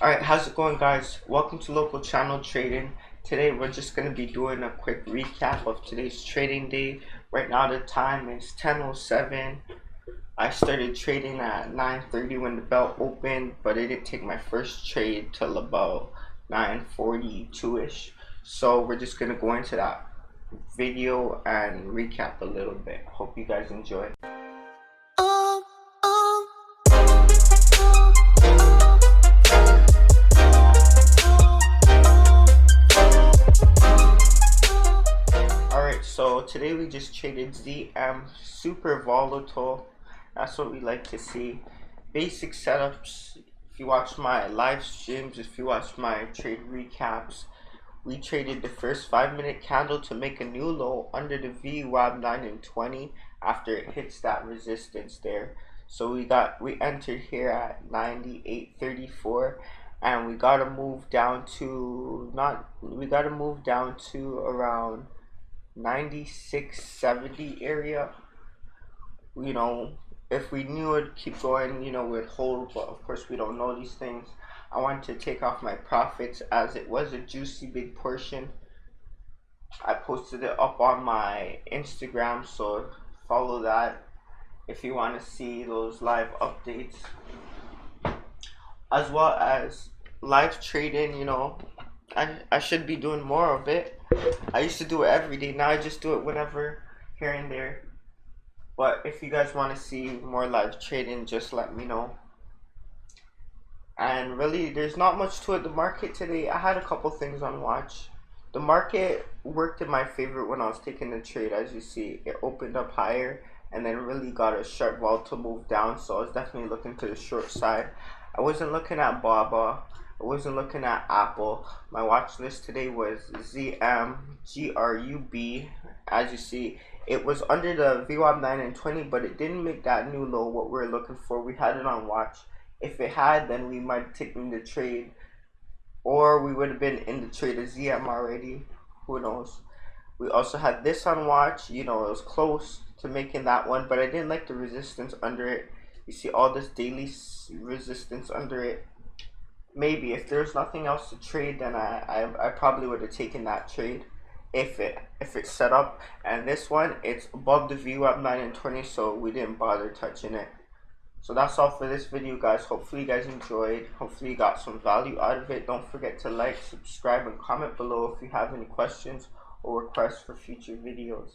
Alright, how's it going, guys? Welcome to Local Channel Trading. Today we're just going to be doing a quick recap of today's trading day. Right now the time is 10:07. I started trading at 9:30 when the bell opened, but I didn't take my first trade till about 9:42ish. So we're just going to go into that video and recap a little bit. Hope you guys enjoy. So today we just traded ZM, super volatile. That's what we like to see. Basic setups. If you watch my live streams, if you watch my trade recaps, we traded the first 5-minute candle to make a new low under the VWAB 9 and 20 after it hits that resistance there. So we entered here at 98.34, and we gotta move down to around 96.70 area. If we knew it'd keep going, we'd hold, but of course we don't know these things. I wanted to take off my profits as it was a juicy big portion. I posted it up on my Instagram, so follow that if you want to see those live updates, as well as live trading. I should be doing more of it. I used to do it every day. Now I just do it whenever, here and there. But if you guys want to see more live trading, just let me know. And really, there's not much to it. The market today, I had a couple things on watch. The market worked in my favor when I was taking the trade. As you see, it opened up higher and then really got a sharp volatile move down. So I was definitely looking to the short side. I wasn't looking at BABA. I wasn't looking at Apple. My watch list today was ZM, GRUB. As you see, it was under the VWAB 9 and 20, but it didn't make that new low what we're looking for. We had it on watch. If it had, then we might have taken the trade, or we would have been in the trade of ZM already. Who knows? We also had this on watch. It was close to making that one, but I didn't like the resistance under it. You see all this daily resistance under it. Maybe if there's nothing else to trade, then I probably would have taken that trade if it's set up. And this one, it's above the VWAB 9 and 20, so we didn't bother touching it. So that's all for this video, guys. Hopefully you guys enjoyed. Hopefully you got some value out of it. Don't forget to like, subscribe, and comment below if you have any questions or requests for future videos.